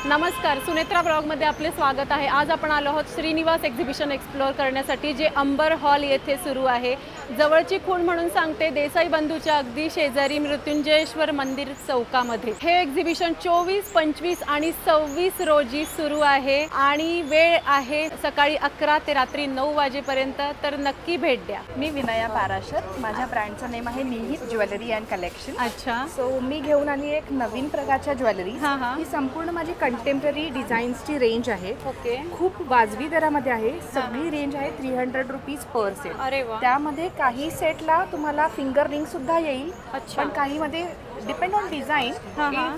नमस्कार, सुनेत्रा ब्लॉगमध्ये आपले स्वागत आहे। आज आपण आलो आहोत श्रीनिवास एक्झिबिशन एक्सप्लोअर करण्यासाठी, जे अंबर हॉल येथे सुरू आहे। जवळची खूण म्हणून सांगते, देसाई बंधूच्या अगदी शेजारी मृत्युंजयेश्वर मंदिर चौकामध्ये हे एक्झिबिशन 24, 25 आणि 26 रोजी सुरू आहे आणि वेळ आहे सकाळी 11 ते रात्री 9 वाजेपर्यंत। तर नक्की भेट द्या। मी विनया पाराशर, माझ्या ब्रँडचं नेम आहे निहित ज्वेलरी अँड कलेक्शन। अच्छा, सो मी घेऊन आली एक नवीन प्रकारच्या ज्वेलरी। ही संपूर्ण माझी कंटेम्पररी डिझाईन्सची रेंज आहे। ओके, खूप वाजवी दरामध्ये आहे। सगळी रेंज आहे 300 रुपीज पर सेट। अरे वा, त्यामध्ये काही सेटला तुम्हाला फिंगर रिंग सुद्धा येईल। अच्छा, पण काही मध्ये depend on design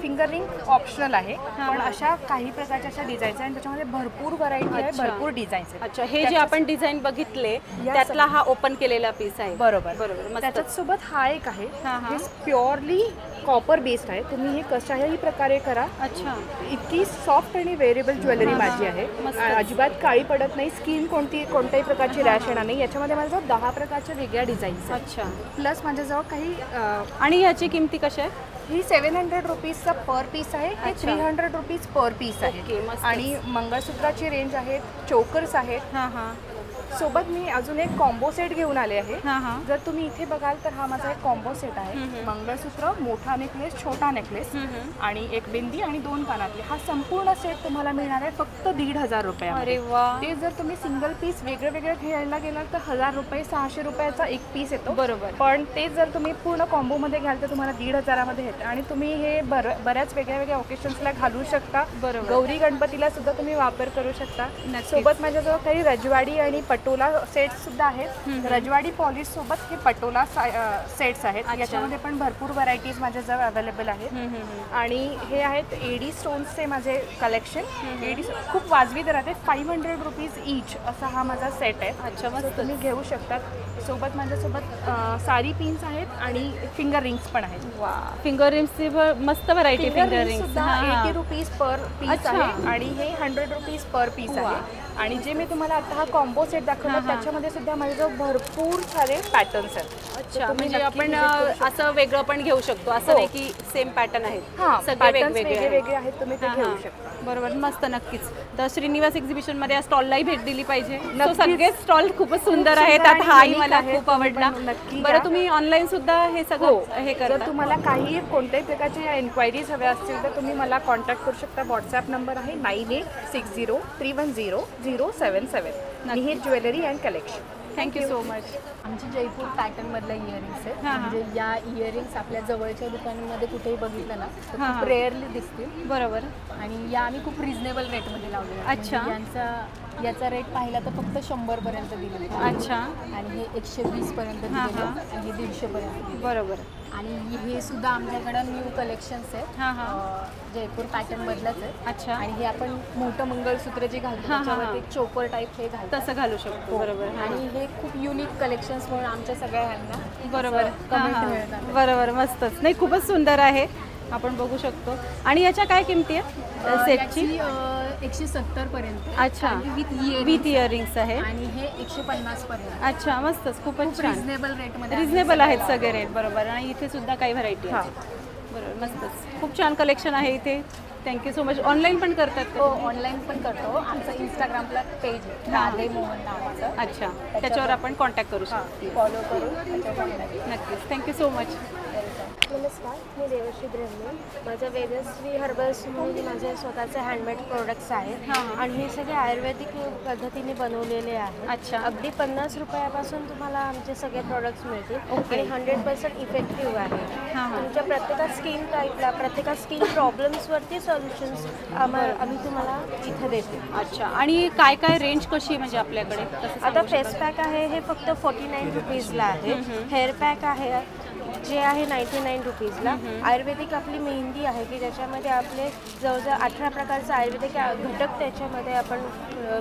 finger ring optional आहे। पण अशा काही प्रकारच्या अशा डिझाईन्स आहेत, त्याच्यामध्ये भरपूर व्हरायटी आहे, भरपूर डिझाईन्स आहेत। अच्छा, हे जे आपण डिझाईन बघितले त्यातला हा ओपन केलेला पीस आहे। बरोबर बरोबर, त्याच्यात सोबत हा एक आहे, हे प्युअरली कॉपर बेस्ड आहे। तुम्ही हे कशाही प्रकारे करा। अच्छा, इतकी सॉफ्ट आणि वेअरेबल ज्वेलरी माझी आहे। अजिबात काळी पडत नाही, स्किन कोणत्याही प्रकारची रॅश येणार नाही। याच्यामध्ये माझ्याजवळ 10 प्रकारच्या वेगळ्या डिझाईन्स आहेत। अच्छा, प्लस माझ्याजवळ काही आणि याची किंमती कशा आहे? ही 700 रुपीजचा पर पीस आहे, हे 300 रुपीज पर पीस आहे। आणि मंगळसूत्राची रेंज आहेत, चोकर्स आहेत। सोबत मी अजून एक कॉम्बो सेट घेऊन आले आहे। जर तुम्ही इथे बघाल तर हा माझा एक कॉम्बो सेट आहे। मंगळसूत्र, मोठा नेकलेस, छोटा नेकलेस आणि एक बिंदी आणि 2 कानातले। हा संपूर्ण सेट तुम्हाला मिळणार आहे फक्त 1500 रुपये। अरे वा, ते जर तुम्ही सिंगल पीस वेगळे घ्यायला गेलात तर 1000 रुपये, 600 रुपयाचा एक पीस येतो। बरोबर, पण ते जर तुम्ही पूर्ण कॉम्बो मध्ये घ्याल तर तुम्हाला 1500 मध्ये येते आणि तुम्ही हे बऱ्याच वेगळ्या ओकेशन्सला घालू शकता। बरोबर, गौरी गणपतीला सुद्धा तुम्ही वापर करू शकता। सोबत माझ्याजवळ काही रजवाडी आणि पटोला सेट सुद्धा आहेत। रजवाडी पॉलिश सोबत हे पटोला सेट्स आहेत। याच्यामध्ये पण भरपूर व्हरायटीज माझ्याजवळ अवेलेबल आहेत। आणि हे आहेत एडी स्टोन्सचे माझे कलेक्शन। एडी खूप वाजवी दरात आहेत, 500 रुपीज ईच असा हा माझा सेट आहे। अच्छा, मस्त, तुम्ही घेऊ शकतात। सोबत माझ्यासोबत सारी पिन्स आहेत आणि फिंगर रिंग्स पण आहेत। वा, फिंगर रिंग्सची मस्त व्हरायटी। फिंगर रिंग्स सुद्धा 80 रुपीज पर पीस आहे आणि हे 100 रुपीज पर पीस आहे। आणि जे मी तुम्हाला आता हा कॉम्बो सेट दाखवला त्याच्यामध्ये सुद्धा माझ्याजवळ भरपूर सारे पॅटर्न्स आहेत। अच्छा, म्हणजे आपण असं वेगळं पण घेऊ शकतो, असं नाही की सेम पॅटर्न आहेत। सगळे वेगळे आहेत, तुम्ही ते घेऊ शकता। बरोबर, मस्त, नक्कीच। तर श्रीनिवास एक्झिबिशन मध्ये या स्टॉललाही भेट दिली पाहिजे। सगळे स्टॉल खूपच सुंदर आहेत, त्यात हाही मला खूप आवडला। बरं, तुम्ही ऑनलाईन सुद्धा हे सगळं हे करता? जर तुम्हाला काही कोणत्याही प्रकारच्या एन्क्वायरीज हव्या असतील तर तुम्ही मला कॉन्टॅक्ट करू शकता। व्हॉट्सॲप नंबर आहे 9860310077। निहित jewellery and collection. Thank you so much. आमची जयपूर पॅटर्नमधल्या इयरिंग्स आहेत। म्हणजे या इयरिंग्स आपल्या जवळच्या दुकानांमध्ये कुठेही बघितलं ना तर खूप रेअरली दिसतील। बरोबर, आणि या आम्ही खूप रिजनेबल रेटमध्ये लावले। अच्छा, याचा रेट पाहिला तर फक्त 100 पर्यंत दिलेला आहे। अच्छा, आणि हे 120 पर्यंत दिलेलं आहे आणि हे 150 पर्यंत। बरोबर, आणि हे सुद्धा आमच्याकडे न्यू कलेक्शन्स आहेत, जयपूर पॅटर्न मधलंच आहे। अच्छा, आणि हे आपण मोठं मंगळसूत्र जे घालतो त्याच्यावर एक चोकर टाईप हे घालतो, तसं घालू शकतो। बरोबर, आणि हे खूप युनिक कलेक्शन्स म्हणून आमच्या सगळ्यांना बरोबर कमेंट मिळतात। बरोबर, मस्तच, नाही खूपच सुंदर आहे, आपण बघू शकतो। आणि याच्या काय किमती आहे सेटची? 170 पर्यंत। अच्छा, विथ इयरिंग्स आहे आणि हे 150 पर्यंत। अच्छा, मस्तच, खूपच रिजनेबल रेटमध्ये, रिजनेबल आहेत सगळे रेट। बरोबर, आणि इथे सुद्धा काही व्हरायटी आहे। बरोबर, मस्तच, खूप छान कलेक्शन आहे इथे। Thank you so much. ऑनलाईन पण करतात? हो, ऑनलाईन पण करतो। आमचं इंस्टाग्रामला पेज आहे, राधे मोहन नावाचं। अच्छा, त्याच्यावर आपण कॉन्टॅक्ट करू शकतो, फॉलो करू नक्कीच। Thank you so much. नमस्कार, मी देवश्री ब्रह्मे। माझं वेदश्री हर्बल्स म्हणून माझे स्वतःचे हँडमेड प्रोडक्ट्स आहेत आणि हे सगळे आयुर्वेदिक पद्धतीने बनवलेले आहेत। अच्छा, अगदी 50 रुपयापासून तुम्हाला आमचे सगळे प्रोडक्ट्स मिळतील आणि 100% इफेक्टिव्ह आहे। तुमच्या प्रत्येक स्किन टाईपला, प्रत्येक स्किन प्रॉब्लेम्सवरती सोल्युशन्स आम्ही तुम्हाला इथे देतो। अच्छा, आणि काय काय रेंज कशी आहे म्हणजे आपल्याकडे? आता फेस पॅक आहे, हे फक्त 49 रुपीजला आहे। हेअर पॅक आहे जे आहे 99 रुपीजला। आयुर्वेदिक आपली मेहंदी आहे की ज्याच्यामध्ये आपले जवळजवळ 18 प्रकारचे आयुर्वेदिक घटक त्याच्यामध्ये आपण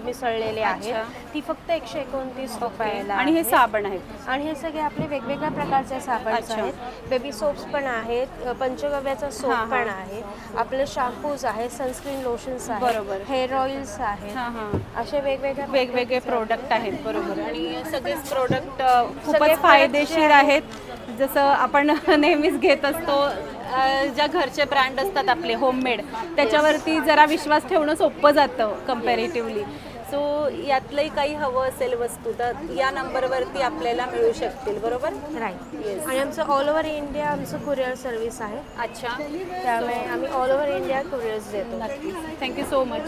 मिसळलेले आहेत, ती फक्त 129 रुपयाला। आणि हे साबण आहेत आणि हे सगळे आपले वेगवेगळ्या प्रकारचे साबण आहेत। बेबी सोप्स पण आहेत, पंचगव्याचा सोप पण आहे, आपले शॅम्पूज आहेत, सनस्क्रीन लोशन्स आहेत, बरोबर, हेअर ऑइल्स आहेत, असे वेगवेगळे प्रोडक्ट आहेत। बरोबर, आणि सगळेच प्रोडक्ट खूपच फायदेशीर आहेत। जसं आपण नेहमीच घेत असतो ज्या घरचे ब्रँड असतात आपले होममेड त्याच्यावरती जरा विश्वास ठेवणं सोपं जातं कम्पॅरेटिव्हली. सो यातलंही काही हवं असेल वस्तू तर या नंबरवरती आपल्याला मिळू शकतील, बरोबर? राईट. आणि आमचं ऑल ओव्हर इंडिया आमचं कुरिअर सर्व्हिस आहे. अच्छा, त्यामुळे आम्ही ऑल ओव्हर इंडिया कुरिअर्स देतो. नक्कीच. Thank you so much.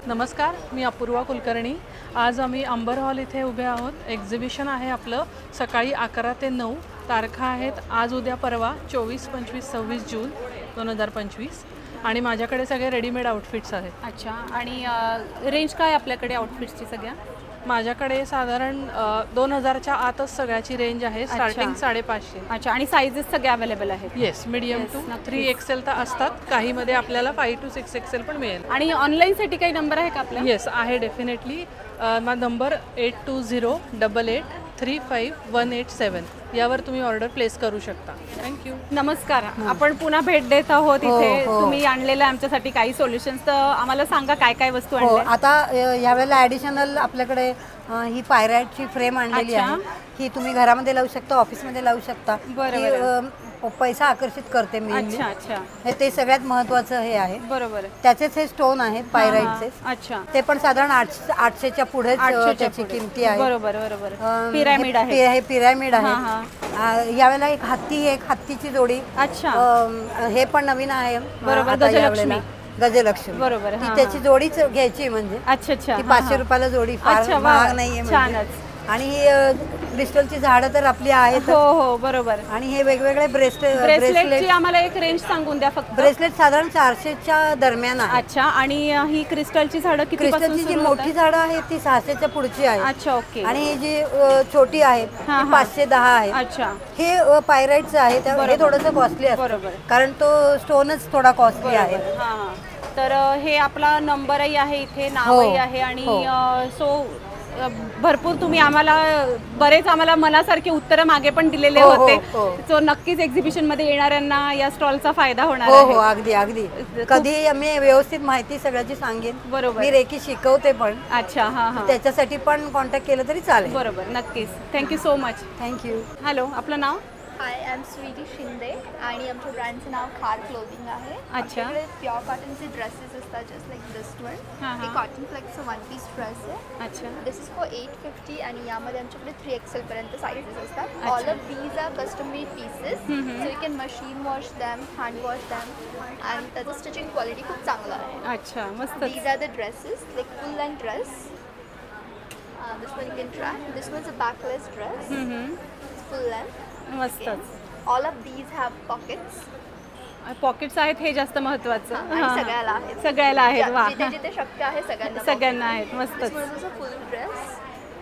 नमस्कार, मी अपूर्वा कुलकर्णी. आज आम्ही अंबर हॉल इथे उभे आहोत. एक्झिबिशन आहे आपलं सकाळी 11 ते 9. तारखा आहेत आज, उद्या, परवा 24, 25, 26 जून 2025. आणि माझ्याकडे सगळे रेडीमेड आउटफिट्स आहेत. अच्छा, आणि रेंज काय आपल्याकडे आउटफिट्सची सगळ्या? माझ्याकडे साधारण 2000च्या आतच सगळ्याची रेंज आहे. स्टार्टिंग 550. अच्छा, आणि साईजेस सगळ्या अवेलेबल आहेत? येस, मीडियम टू 3XL तर असतात, काहीमध्ये आपल्याला 5 to 6XL पण मिळेल. आणि ऑनलाईनसाठी काही नंबर आहे का आपला? येस आहे, डेफिनेटली. माझा नंबर 8208883518 यावर तुम्ही ऑर्डर प्लेस करू शकता. थँक्यू. नमस्कार, आपण पुन्हा भेट देत आहोत इथे. तुम्ही आणलेलं आमच्यासाठी काही सोल्युशन्स, तर आम्हाला सांगा काय काय वस्तू हो, आणल्या? आता यावेळेला ॲडिशनल आपल्याकडे ही पायराइटची फ्रेम आणलेली आहे. ही तुम्ही घरामध्ये लावू शकता, ऑफिसमध्ये लावू शकता. बरं. पैसा आकर्षित करते मी. अच्छा अच्छा, हे ते सगळ्यात महत्त्वाचं हे आहे. बरोबर. त्याचेच हे स्टोन आहेत पायराइटचे. अच्छा, ते पण साधारण 800च्या पुढे त्याची किमती आहे. बरोबर बरोबर. पिरॅमिड आहे. हे पिरॅमिड आहे. यावेळेला एक हत्तीची जोडी. अच्छा, हे पण नवीन आहे. बरोबर, गजलक्ष्मी. गजलक्ष्मी, बरोबर. त्याची जोडीच घ्यायची म्हणजे. अच्छा अच्छा, ती 500 रुपयाला जोडी, फार महाग नाहीये. छानच. आणि ही क्रिस्टलची झाडं तर आपली आहेत. हो हो, बरोबर. आणि हे वेगवेगळे ब्रेसलेटची आम्हाला एक रेंज सांगून द्या फक्त. ब्रेसलेट साधारण 400च्या दरम्यान आहे. अच्छा, आणि ही क्रिस्टलची झाडं किती? क्रिस्टलची जी मोठी झाडं आहेत ती 600च्या पुढची आहे. अच्छा, ओके. आणि ही जी छोटी आहेत ती 510 आहे. अच्छा, हे पायराइटचं आहे, हे थोडंसं कॉस्टली आहे. बरोबर, कारण तो स्टोनच थोडा कॉस्टली आहे. तर हे आपला नंबरही आहे इथे, नावही आहे. आणि सो भरपूर तुम्ही आम्हाला मनासारखे उत्तरं मागे पण दिलेले होते. सो नक्कीच एक्झिबिशन मध्ये येणाऱ्यांना या स्टॉलचा फायदा होणार आहे. हो, अगदी अगदी. कधी मी व्यवस्थित माहिती सगळ्याची सांगेन. बरोबर. मी रेकी शिकवते पण. अच्छा, त्याच्यासाठी पण कॉन्टॅक्ट केलं तरी चालेल. बरोबर, नक्कीच. Thank you so much. Thank you. Hello, आपलं नाव? हाय, आय एम स्वीटी शिंदे आणि आमच्या ब्रँडचं नाव खार क्लोथिंग आहे. अच्छा. प्युअर कॉटनचे ड्रेसेस असतात, जस्ट लाईक दिस वन. हे कॉटन फ्लेक्सचं 1 पीस ड्रेस आहे. अच्छा, दिस इज फॉर 850 आणि यामध्ये आमच्याकडे 3XL पर्यंत साईजेस असतात. All of these are custom made pieces, so you can machine wash them, hand wash them, आणि त्याचं स्टिचिंग क्वालिटी खूप चांगलं आहे. अच्छा, मस्त. These are the dresses, like full length dress. This one you can try. This one is a backless dress, full length. मस्तच. All of these have pockets. Pockets आहेत, हे जास्त महत्वाचं. आणि सगळ्याला आहेत. सगळ्याला आहेत. वा, जिथे जिथे शक्य आहे सगळ्यांना आहेत. मस्तच. फुल ड्रेस.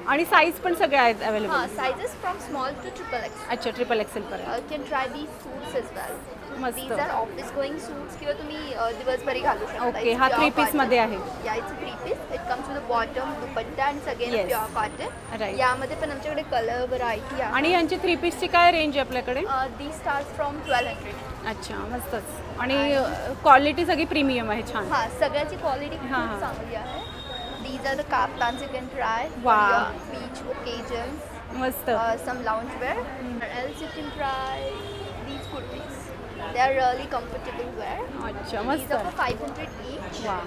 आणि साईज पण सगळ्या आहेत available? Sizes from small to XXL. अच्छा, XXL पर्यंत. You can try these suits as well. मस्त. These are office going suits किंवा तुम्ही दिवसभरी घालू शकता. ओके, हा 3 पीस मध्ये आहे. Yeah, it's 3 piece. It comes with a bottom, dupatta आणि सगळे प्युअर कॉटन. यामध्ये पण आमच्याकडे कलर व्हरायटी आहे. आणि यांची 3 पीसची काय रेंज आहे आपल्याकडे? दी स्टार्ट फ्रॉम 1200. अच्छा, मस्तच. आणि क्वालिटी सगळी प्रीमियम आहे, छान. सगळ्याची क्वालिटी खूप चांगली आहे. These are the kaftans you can try for your beach occasions. Mast. Some loungewear. Else you can try these kurtis. They are really comfortable wear. Achha, mast. These are for 500 each. Wow.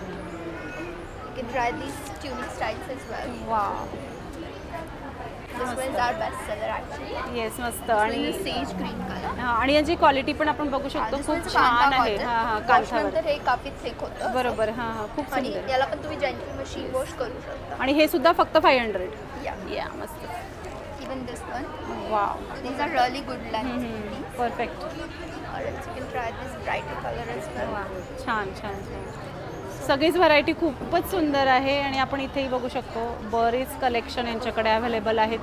You can try these tunic styles as well. Wow. This one is our best seller actually. Yes, मस्त. आणि sage green color. आणि याची quality पण आपण बघू शकतो, खूप छान आहे. कांथावर हे काफी थिक होतं. बरोबर. खूप आणि सुंदर. याला पण तुम्ही जेंटली मशीन वॉश करू शकता. आणि हे सुद्धा फक्त 500. या, मस्त. Even this one. Wow. These are really good length. Perfect. Or else you can try this brighter color as well. छान छान छान. सगळीच व्हरायटी खूपच सुंदर आहे. आणि आपण इथेही बघू शकतो बरेच कलेक्शन यांच्याकडे अवेलेबल आहेत.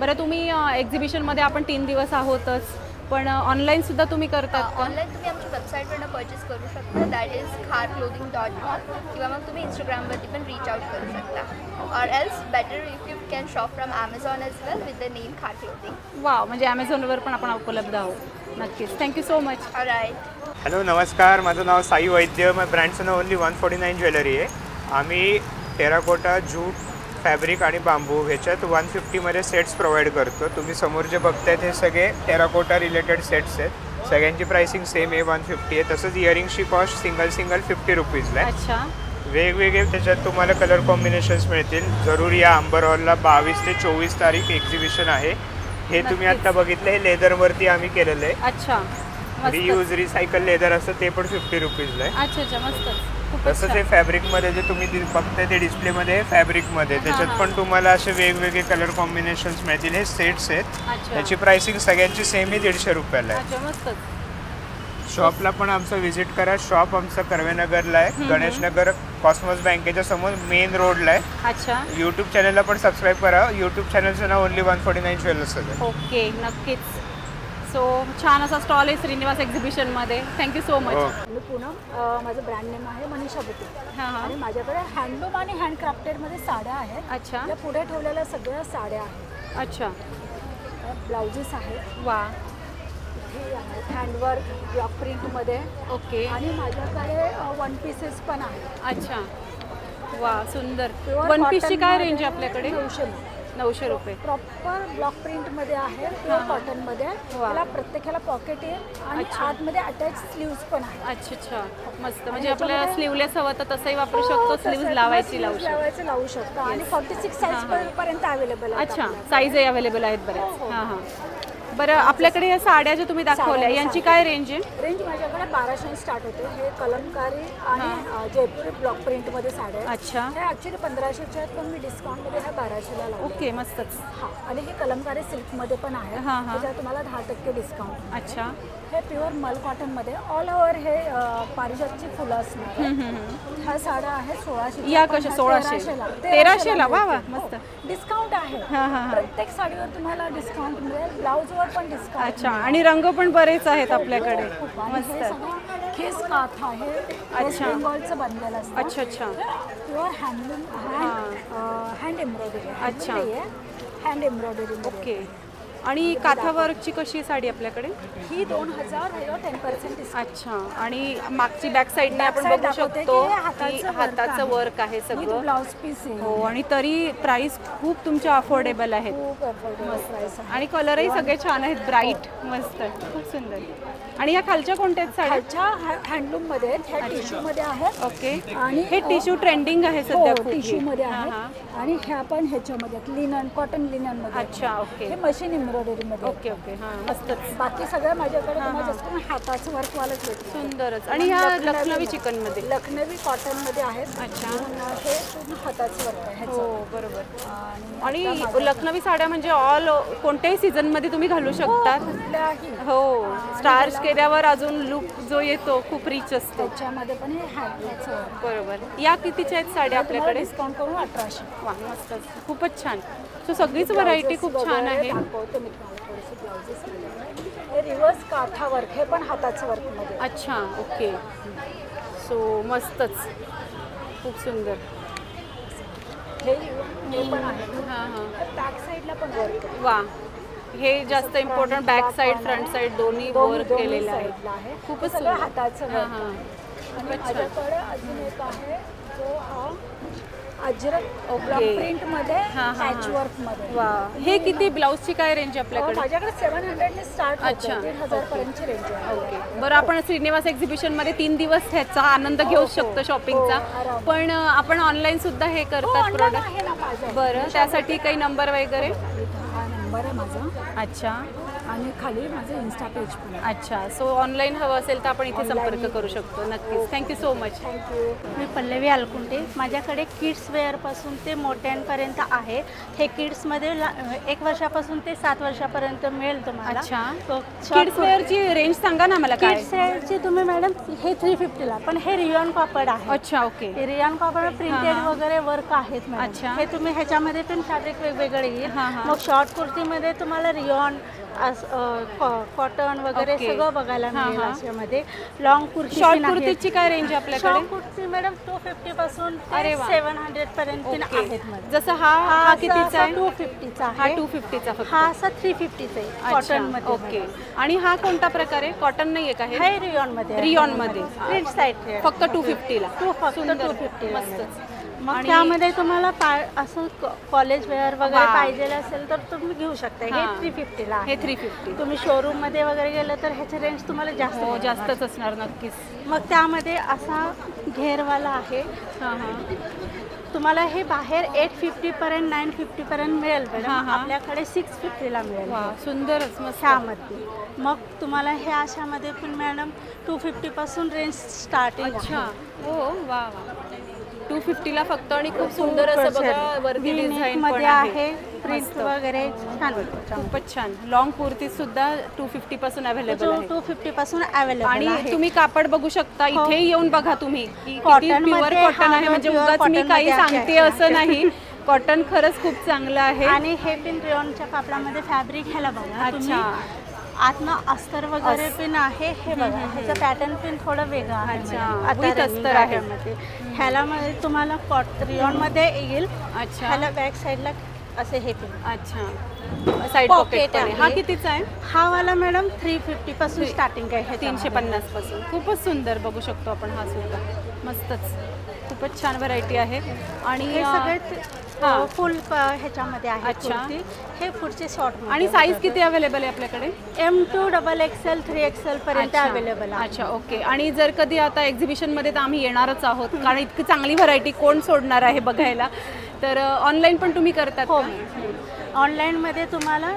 बरं, तुम्ही एक्झिबिशनमध्ये आपण 3 दिवस आहोतच, पण ऑनलाईन सुद्धा तुम्ही करतात का? ऑनलाईन तुम्ही आमच्या वेबसाईटवरनं परचेस करू शकता. That is kharclothing.com. किंवा मग तुम्ही इंस्टाग्रामवरती पण रीच आउट करू शकता. Or else better if you can shop from Amazon as well with the name Khar clothing. Wow, म्हणजे Amazonवर पण आपण उपलब्ध आहोत. नक्कीच. Thank you so much. Alright. Hello, नमस्कार. माझं नाव साई वैद्य. माझ्या ब्रँडचं नाव ओनली 149 ज्वेलरी आहे. आम्ही टेराकोटा, जूट, फॅब्रिक आणि बांबू ह्याच्यात 150मध्ये सेट्स प्रोव्हाइड करतो. तुम्ही समोर जे बघतायत हे सगळे टेराकोटा रिलेटेड सेट्स आहेत. सगळ्यांची प्राइसिंग सेम आहे 150 आहे. तसंच इयरिंगची कॉस्ट सिंगल 50 रुपीजला आहे. अच्छा. वेगवेगळे त्याच्यात तुम्हाला कलर कॉम्बिनेशन्स मिळतील. जरूर या अंबर हॉलला 22 ते 24 तारीख एक्झिबिशन आहे. हे तुम्ही आता बघितलं हे लेदरवरती आम्ही केलेलं आहे. अच्छा. रियूज रिसायकल लेदर असतं ते पण 50 रुपीजला आहे. अच्छा अच्छा मस्त. तसंच हे फॅब्रिकमध्ये जे तुम्ही बघताय ते डिस्प्लेमध्ये फॅब्रिकमध्ये त्याच्यात पण तुम्हाला असे वेगवेगळे कलर कॉम्बिनेशन्स मिळतील. हे सेट्स आहेत. त्याची प्राइसिंग सगळ्यांची सेम आहे 150 रुपयाला आहे. अच्छा मस्त. शॉपला पण आमचं व्हिजिट करा. शॉप आमचं कर्वेनगरला आहे, गणेशनगर कॉस्मॉस बँकेच्या समोर मेन रोडला आहे. अच्छा. यूट्यूब चॅनलला पण सबस्क्राईब करा. यूट्यूब चॅनलचं नाव ओनली 149 ज्वेलर्स आहे. ओके नक्कीच. सो छान असा स्टॉल आहे श्रीनिवास एक्झिबिशनमध्ये. Thank you so much. मी पूनम, माझं ब्रँड नेम आहे मनीषा बुटीक. आणि माझ्याकडे हँडलूम आणि हँडक्राफ्टेडमध्ये साड्या आहेत. अच्छा. या पुढे ठेवलेल्या सगळ्या साड्या आहेत. अच्छा. ब्लाउजेस आहेत. वा. हे आहेत हँडवर्क ब्लॉक प्रिंटमध्ये. ओके. आणि माझ्याकडे वन पीसेस पण आहेत. अच्छा. वा सुंदर. वन पीसची काय रेंज आहे आपल्याकडे? 900 रुपये. प्रॉपर ब्लॉक प्रिंटमध्ये आहे, प्युअर कॉटनमध्ये. त्याला प्रत्येकाला पॉकेट आहे आणि आतमध्ये अटॅच स्लीव्ज पण आहे. अच्छा अच्छा मस्त. म्हणजे आपल्याला स्लीवलेस हवं तर तसंही वापरू शकतो. स्लीव्ज लावायची लावू शकतो. आणि 46 साईज पर्यंत अवेलेबल आहे. अच्छा साईजही अवेलेबल आहेत बऱ्याच. हां हां. बरं आपल्याकडे या साड्या ज्या तुम्ही दाखवल्या यांची काय रेंज आहे? रेंज माझ्याकडे 1200 स्टार्ट होते. हे कलमकारी आणि जयपुरी ब्लॉक प्रिंटमध्ये साड्या आहेत. अच्छा. हे ॲक्च्युली 1500चे आहेत पण मी डिस्काउंटमध्ये ह्या 1200ला लावले. ओके मस्तच. हां. आणि हे कलमकारी सिल्कमध्ये पण आहे. त्याच्यावर तुम्हाला 10% डिस्काउंट. अच्छा. हे प्युअर मल कॉटनमध्ये ऑल ओव्हर हे पारिजातची फुलं असणार. ह्या साड्या आहेत 1600. या कशा? 1600. 1300ला. वा वा मस्त. डिस्काउंट आहे. प्रत्येक साडीवर तुम्हाला डिस्काउंट मिळेल. ब्लाउजवर पण डिस्काउंट. अच्छा. आणि रंग पण बरेच आहेत आपल्याकडे. मस्त. खेस काथा आहे. अच्छा. बेंगॉलचं बनलेलं असतं. अच्छा अच्छा. Pure handloom hand embroidery. अच्छा. Hand embroidery. ओके. आणि काथा वर्कची कशी साडी आपल्याकडे? ही 2000 10% डिस्काउंट. अच्छा. आणि मागची बॅक साईडने आपण बघू शकतो की हाताचं वर्क आहे सगळं. ब्लाउज पीस आहे. हो. आणि तरी प्राइस खूप तुमच्या अफोर्डेबल आहेत. खूप अफोर्डेबल प्राइस आहे. आणि कलरही सगळे छान आहेत. ब्राईट मस्त खूप सुंदर. आणि ह्या खालच्या कोणत्या आहेत साड्या? खालच्या हँडलूम मध्ये आहेत. ह्या टिश्यू मध्ये आहेत. ओके. आणि हे टिश्यू ट्रेंडिंग आहे सध्या खूप. टिश्यू मध्ये आहेत. आणि ह्या पण ह्याच्यामध्ये लिनन कॉटन लिनन मध्ये. अच्छा. ओके. हे मशीन एम्ब्रॉयडरी मध्ये. Okay okay. हां मस्तच. बाकी सगळं माझ्याकडे तुम्हाला जास्त हाताचं वर्क वालच भेटतं. सुंदरच. आणि ह्या लखनवी चिकन मध्ये लखनवी कॉटन मध्ये आहेत. अच्छा. हे पूर्ण हाताचं वर्क आहे. हो बरोबर. आणि लखनवी साड्या म्हणजे ऑल कोणत्याही सीझन मध्ये तुम्ही घालू शकता. हो. स्टार्च केल्यावर अजून लुक जो येतो खूप रिच असतो. त्याच्यामध्ये पण हे हँडवर्कचं. बरोबर. या कितीच्या आहेत साड्या आपल्याकडे? डिस्काउंट करून 1800. वा मस्त. खूपच छान. सो सगळीच व्हरायटी खूप छान आहे. हे रिव्हर्स काथा वर्क. हे पण हाताचं वर्क मध्ये. अच्छा. ओके. सो मस्तच खूप सुंदर. हे पण आहे. हां हां. बॅक साईडला पण वर्क. वा. हे जास्त important. Back side front side दोन्ही वर्क केलेलं आहे. खूपच सगळं हाताचं वर्क. हां. आणि माझ्याकडे अजून एक आहे जो हा अजरक प्रिंट मध्ये पॅच वर्क मध्ये. वा. हे किती? ब्लाउजची काय रेंज आपल्याकडे? माझ्याकडे 700 ने स्टार्ट होते. 1000 पर्यंतची रेंज आहे. ओके. बरं आपण श्रीनिवास एक्झिबिशन मध्ये 3 दिवस ह्याचा आनंद घेऊ शकतो शॉपिंगचा. पण आपण ऑनलाईन सुद्धा हे करतात प्रोडक्ट. बरं त्यासाठी काही नंबर वगैरे? हा नंबर आहे माझा. अच्छा. आणि खाली माझं इन्स्टा पेज पण. अच्छा. सो ऑनलाईन हवं असेल तर आपण इथे संपर्क करू शकतो. नक्कीच. Thank you so much. थँक्यू. मी पल्लवी अलकुंटे. माझ्याकडे किड्स वेअरपासून ते मोठ्यांपर्यंत आहे. हे किड्समध्ये 1 वर्षापासून ते 7 वर्षापर्यंत मिळेल तुम्हाला. अच्छा. किड्स वेअरची रेंज सांगा ना मला. किड्स वेअरची तुम्ही मॅडम हे 350ला. पण हे रियॉन कापड आहे. अच्छा. ओके. रियॉन कापड प्रिंटेड वगैरे वर्क आहेत मॅडम. अच्छा. हे तुम्ही ह्याच्यामध्ये पण फॅब्रिक वेगवेगळे येईल. मग शॉर्ट कुर्तीमध्ये तुम्हाला रियॉन कॉटन वगैरे सगळं बघायला मिळेल. अशामध्ये लॉंग कुर्ती. शॉर्ट कुर्तीची काय रेंज आहे आपल्याकडे? शॉर्ट कुर्ती मॅडम 250 पासून 700 पर्यंत आहेत. जसं हा कितीचा आहे? 250चा आहे. हा 250चा फक्त. हा असा 350चा आहे कॉटन मध्ये. ओके. आणि हा कोणता प्रकार आहे? कॉटन नाहीये का? हे रियॉन मध्ये. रियॉन मध्ये प्रिंट साईड फक्त 250ला. फक्त 250 मस्तच. मग त्यामध्ये तुम्हाला असं कॉलेज वेअर वगैरे पाहिजे असेल तर तुम्ही घेऊ शकता. हे 350 ला हे 350. तुम्ही शोरूम मध्ये वगैरे गेलं तर ह्याची रेंज तुम्हाला जास्तच असणार नक्कीच. मग त्यामध्ये असा घेरवाला आहे. तुम्हाला हे बाहेर 850 पर्यंत 950 पर्यंत मिळेल मॅडम. आपल्याकडे 650 ला मिळेल. सुंदरच मस्त. ह्यामध्ये मग तुम्हाला हे अशामध्ये पण मॅडम 250 पासून रेंज स्टार्टिंग. अच्छा. हो वा वा. 250 ला फक्त आणि खूप सुंदर असं बघा वरती डिझाईन मध्ये आहे. प्रिंट वगैरे छान. खूपच छान. लॉंग कुर्ती सुद्धा 250 पासून अवेलेबल आहे. 250 पासून अवेलेबल आणि तुम्ही कापड बघू शकता. इथे येऊन बघा तुम्ही की किती प्युअर कॉटन आहे. म्हणजे उगाच मी काही सांगते असं नाही. कॉटन खरंच खूप चांगलं आहे. आणि हे पिन रेयॉनच्या कापडामध्ये फॅब्रिक ह्याला बघा. अच्छा. आतनं अस्तर वगैरे पिन आहे. हे बघा ह्याचं पॅटर्न पिन थोडं वेगळं आहे. विथ अस्तर आहे. ह्याला मध्ये तुम्हाला रेयॉन मध्ये येईल. अच्छा. ह्याला बॅक साईडला असे हे पिन. अच्छा. साईड पॉकेट आहे. हा कितीचा आहे? हा वाला मॅडम 350 पासून स्टार्टिंग आहे. 350 पासून. खूपच सुंदर बघू शकतो आपण. हा सुद्धा मस्तच. खूपच छान व्हरायटी आहे. आणि हे सगळे फुल ह्याच्यामध्ये आहे. अच्छा. हे पुढचे शॉर्ट. आणि साईज किती अवेलेबल आहे आपल्याकडे? M2 XXL 3XL पर्यंत अवेलेबल आहे. अच्छा. ओके. आणि जर कधी आता एक्झिबिशनमध्ये तर आम्ही येणारच आहोत कारण इतकी चांगली व्हरायटी कोण सोडणार आहे बघायला. तर ऑनलाईन पण तुम्ही करतात? हो. ऑनलाईनमध्ये तुम्हाला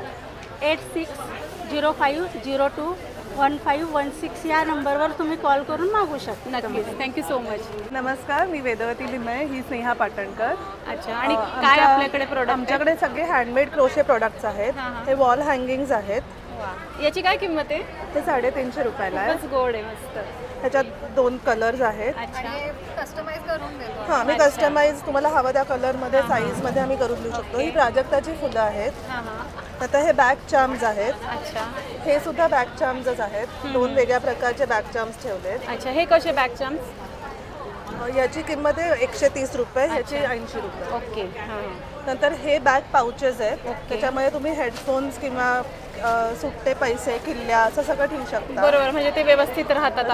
8605021516 या नंबरवर तुम्ही कॉल करून मागू शकता. नक्कीच. Thank you so much. नमस्कार, मी वेदवती लिमये, ही स्नेहा पाटणकर. अच्छा. आणि काय आपल्याकडे प्रोडक्ट? आमच्याकडे सगळे हँडमेड क्रोशे प्रोडक्ट्स आहेत. हे वॉल हँगिंग्स आहेत. याची काय किंमत आहे? ते 350 रुपयाला आहे. गोड आहे. मस्त. ह्याच्यात 2 कलर्स आहेत. कस्टमाइज करून देतो. हां, मी कस्टमाइज तुम्हाला हवं त्या कलरमध्ये साईजमध्ये आम्ही करून देऊ शकतो. ही प्राजक्ताची फुलं आहेत. आता हे बॅक चार्म्स आहेत. अच्छा. हे सुद्धा बॅक चार्म्सच आहेत. 2 वेगळ्या प्रकारचे बॅक चार्म्स ठेवलेत. अच्छा. हे कसे बॅक चार्म्स? याची किंमत आहे 130 रुपये. ह्याची 80 रुपये. ओके. नंतर हे बॅग पाउचेस आहेत. त्याच्यामध्ये तुम्ही हेडफोन्स किंवा सुट्टे पैसे, किल्ल्या असं सगळं ठेवू शकता. बरोबर. म्हणजे ते व्यवस्थित राहतात.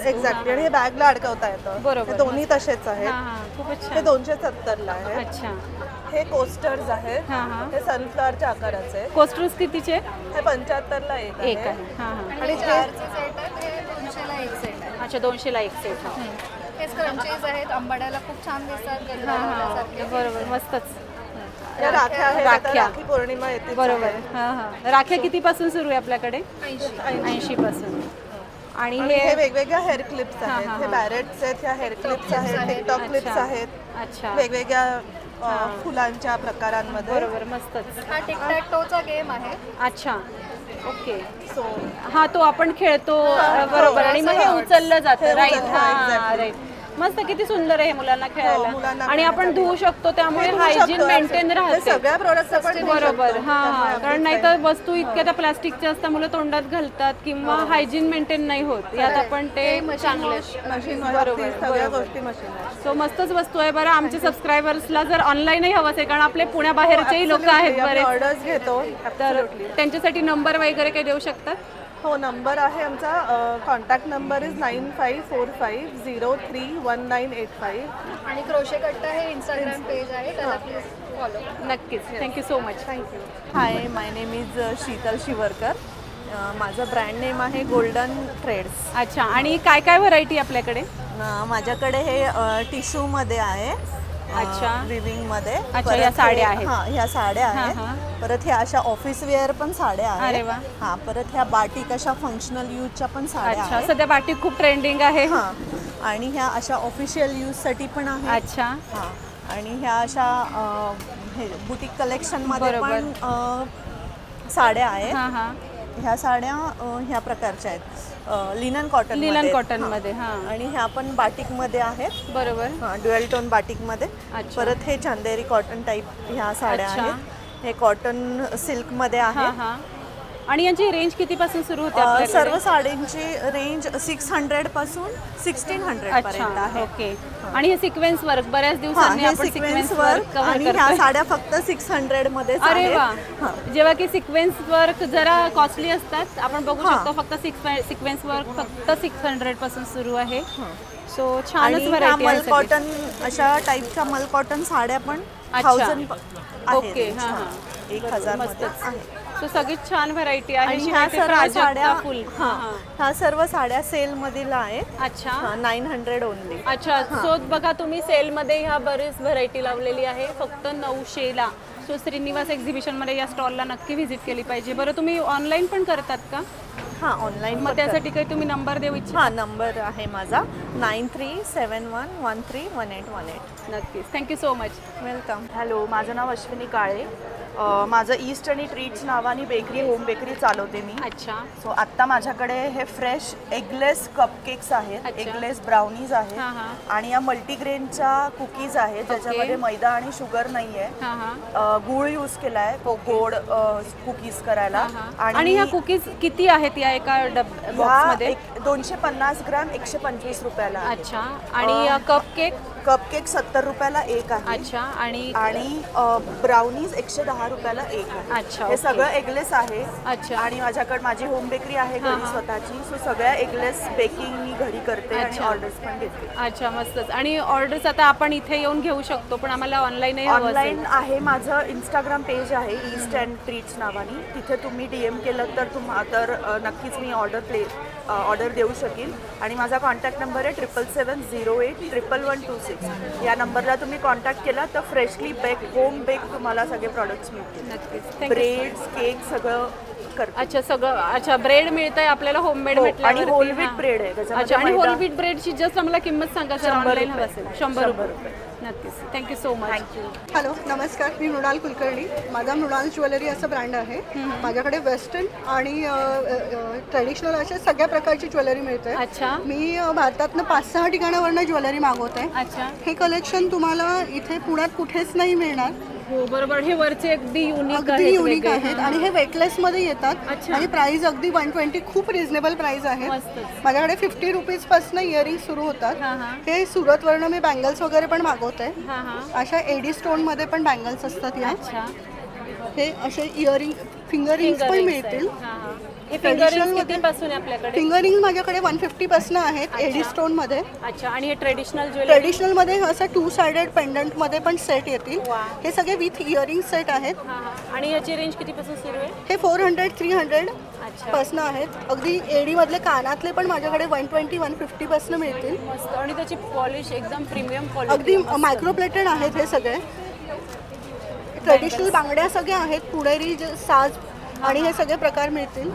एक्झॅक्टली. आणि हे बॅगला अडकवता येतं. बरोबर. दोन्ही तसेच आहेत. खूपच छान. हे 270 ला आहे. अच्छा. हे कोस्टर्स आहेत. हे सनफ्लॉवरच्या आकाराचे. कोस्टर्स कितीचे? हे 75 ला एक आहे. आणि 4चे सेट आहेत. हे 200 ला एक सेट आहे. अच्छा. 200 ला एक सेट. हे स्क्रंचीज आहेत. आंबाड्याला खूप छान दिसतात. बरोबर. मस्तच. राखी पौर्णिमा येते. बरोबर. राख्या कितीपासून सुरू आहे आपल्याकडे? 80 पासून. आणि हे वेगवेगळ्या हेअर क्लिप्स आहेत. हे बॅरेट्स आहेत. ह्या हेअर क्लिप्स आहेत. टिकटॉक क्लिप्स आहेत. अच्छा. वेगवेगळ्या फुलांच्या प्रकारांमध्ये. बरोबर. मस्तच. हा टिक टॅक टोचा गेम आहे. अच्छा. ओके. सो हा तो आपण खेळतो. बरोबर. आणि मग हे उचललं जातं. राईट. राईट. मस्त. किती सुंदर आहे मुलांना खेळायला. आणि आपण धुवू शकतो त्यामुळे हायजीन मेंटेन राहते. सगळ्या प्रोडक्ट्स आपण बरोबर. कारण नाही तर वस्तू इतक्या त्या प्लास्टिकच्या असतात मुलं तोंडात घालतात किंवा हायजीन मेंटेन नाही होत. यात आपण ते चांगले. बरोबर. सगळ्या गोष्टी मशीन. सो मस्तच वस्तू आहे. बरं आमच्या सबस्क्रायबर्सला जर ऑनलाईनही हवं असेल कारण आपले पुण्याबाहेरचेही लोक आहेत बरेच, ऑर्डर्स घेतो तर त्यांच्यासाठी नंबर वगैरे काही देऊ शकतात? हो. नंबर आहे आमचा. Contact number is 9545031985. आणि क्रोशे कट्टा हे इंस्टाग्राम पेज आहे. त्याला प्लीज फॉलो. नक्कीच. Thank you so much. Thank you. High, my name is Sheetal Shivarkar. माझं ब्रँड नेम आहे गोल्डन थ्रेड्स. अच्छा. आणि काय काय व्हरायटी आपल्याकडे? माझ्याकडे हे टिश्यूमध्ये आहे. अच्छा. विविंगमध्ये. अच्छा. ह्या साड्या आहेत. हां, ह्या साड्या आहेत. परत ह्या अशा ऑफिस वेअर पण साड्या आहेत. अरे वा. हां. परत ह्या बाटिक अशा फंक्शनल यूजच्या पण साड्या आहेत. सध्या बाटिक खूप ट्रेंडिंग आहे. हां. आणि ह्या अशा ऑफिशियल यूजसाठी पण आहेत. अच्छा. हां. आणि ह्या अशा हे बुटीक कलेक्शनमध्ये पण साड्या आहेत. ह्या साड्या ह्या प्रकारच्या आहेत. लिनन कॉटन मध्ये. आणि ह्या पण बाटिक मध्ये आहेत. बरोबर. ड्युअल टोन बाटिक मध्ये. परत हे चंदेरी कॉटन टाईप ह्या साड्या आहेत. हे कॉटन सिल्क मध्ये आहे. आणि यांची रेंज कितीपासून सुरू होते? सर्व साड्यांची रेंज 600 पासून 1600 पर्यंत आहे. ओके. आणि हे सिक्वेन्स वर्क बऱ्याच दिवसांनी आपण सिक्वेन्स वर्क आणि ह्या साड्या फक्त 600 मध्ये. अरे वा. जेव्हा की सिक्वेन्स वर्क जरा कॉस्टली असतात. आपण बघू शकतो फक्त सिक्वेन्स वर्क फक्त 600 पासून सुरू आहे. सो छानच व्हरायटी मल आहे. कॉटन अशा टाईपच्या मल कॉटन साड्या पण 1000 ओके. हां हां 1000 मध्ये सो सगळीच छान व्हरायटी आहे. आणि ह्या सर्व साड्या फुल ह्या सर्व साड्या सेल मधील आहेत. अच्छा 900 ओनली. अच्छा. सो बघा तुम्ही सेलमध्ये ह्या बरीच व्हरायटी लावलेली आहे फक्त 900ला. सो श्रीनिवास एक्झिबिशनमध्ये या स्टॉलला नक्की व्हिजिट केली पाहिजे. बरं तुम्ही ऑनलाईन पण करतात का? हां ऑनलाईन. मग त्यासाठी काही तुम्ही नंबर देऊ इच्छिता? हां नंबर आहे माझा 9371131818. नक्कीच. Thank you so much. Welcome. Hello, माझं नाव अश्विनी काळे. माझं ईस्ट आणि ट्रीट्स नावाने बेकरी होम बेकरी चालवते मी. अच्छा. सो आत्ता माझ्याकडे हे फ्रेश एगलेस कपकेक्स आहेत, एगलेस ब्राउनीज आहेत आणि या मल्टीग्रेनच्या कुकीज आहेत ज्याच्यामध्ये मैदा आणि शुगर नाही आहे. गूळ यूज केला आहे गोड कुकीज करायला. आणि ह्या कुकीज किती आहेत या एका बॉक्समध्ये? 250 ग्रॅम 125 रुपयाला. अच्छा. आणि कपकेक? कपकेक 70 रुपयाला एक आहे. अच्छा. आणि ब्राउनीज 110 रुपयाला एक आहे. अच्छा. हे सगळं एगलेस आहे. अच्छा. आणि माझ्याकडे माझी होम बेकरी आहे घरी स्वतःची. सो सगळ्या एगलेस बेकिंग मी घरी करते आणि ऑर्डर्स पण घेते. अच्छा मस्तच. आणि ऑर्डर्स आता आपण इथे येऊन घेऊ शकतो पण आम्हाला ऑनलाईन आहे. माझं इंस्टाग्राम पेज आहे ईस्ट अँड ट्रीट्स नावाने. तिथे तुम्ही DM केलं तर नक्कीच मी ऑर्डर देऊ शकेल. आणि माझा कॉन्टॅक्ट नंबर आहे 7770811126. या नंबरला तुम्ही कॉन्टॅक्ट केला तर फ्रेशली बेक होम बेक तुम्हाला सगळे प्रॉडक्ट्स मिळतील. नक्कीच. ब्रेड्स केक सगळं करतो. अच्छा सगळं. अच्छा ब्रेड मिळतंय आपल्याला होममेड आणि होल व्हीट ब्रेड आहे. अच्छा. आणि होल व्हीट ब्रेडची जस्ट आम्हाला किंमत सांगा सर. ऑनलाईन हवं असेल 100 रुपये. नक्कीच. Thank you so much. Thank you. Hello नमस्कार, मी मृणाल कुलकर्णी. माझा मृणाल ज्वेलरी असं ब्रँड आहे. माझ्याकडे वेस्टर्न आणि ट्रेडिशनल अशा सगळ्या प्रकारची ज्वेलरी मिळते. अच्छा. मी भारतातनं 5-6 ठिकाणावरनं ज्वेलरी मागवते. अच्छा. हे कलेक्शन तुम्हाला इथे पुण्यात कुठेच नाही मिळणार. हो बरोबर. हे वरचे अगदी युनिक आहेत आणि हे वेटलेसमध्ये येतात. आणि प्राइस अगदी 120 खूप रिझनेबल प्राइस आहे. माझ्याकडे 50 रुपीजपासून इयरिंग सुरू होतात. हे सुरतवरनं मी बँगल्स वगैरे पण मागवते. अशा एडी स्टोनमध्ये पण बँगल्स असतात या. हे असे इयरिंग फिंगरिंग्स पण मिळतील. फिंगरिंग माझ्याकडे 150 पासून आहेत एडी स्टोन मध्ये. अच्छा. आणि हे ट्रेडिशनल मध्ये असं 2 साइडेड पेंडंट मध्ये पण सेट येतील. हे सगळे विथ इयरिंग सेट आहेत. आणि याची रेंज कितीपासून सुरू आहे? हे 400-300 पासून आहेत. अगदी एडी मधले कानातले पण माझ्याकडे 120-150 पासून मिळतील. मस्त. आणि त्याची पॉलिश एकदम प्रीमियम क्वालिटी. अगदी मायक्रोप्लेटेड आहेत हे सगळे. ट्रेडिशनल बांगड्या सगळ्या आहेत. पुणेरी साज आणि हे सगळे प्रकार मिळतील.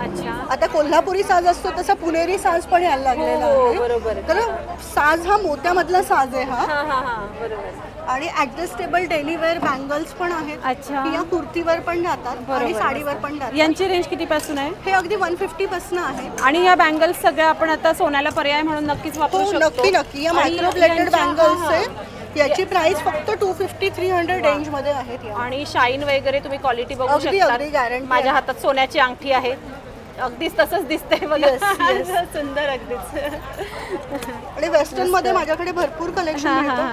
आता कोल्हापुरी साज असतो तसा पुणेरी साज पण यायला लागलेला आहे. बरोबर. तर साज हा मोत्यामधला साज आहे हा. बरोबर. आणि ऍडजस्टेबल डेली वेअर बँगल्स पण आहेत. अच्छा. या कुर्तीवर पण जातात आणि साडीवर पण जातात. यांची रेंज किती पासून आहे? हे अगदी 150 पासून आहे. आणि या बँगल्स सगळ्या आपण आता सोन्याला पर्याय म्हणून नक्कीच वापरू शकतो. नक्की. या मायक्रोप्लेटेड बँगल्स आहे. याची प्राइस फक्त 250-300 रेंज मध्ये आहे. आणि शाईन वगैरे तुम्ही क्वालिटी बघू शकता. माझ्या हातात सोन्याची अंगठी आहे. अगदीच तसंच दिसतंय बघा. सुंदर अगदीच. आणि वेस्टर्न मध्ये माझ्याकडे भरपूर कलेक्शन मिळतं.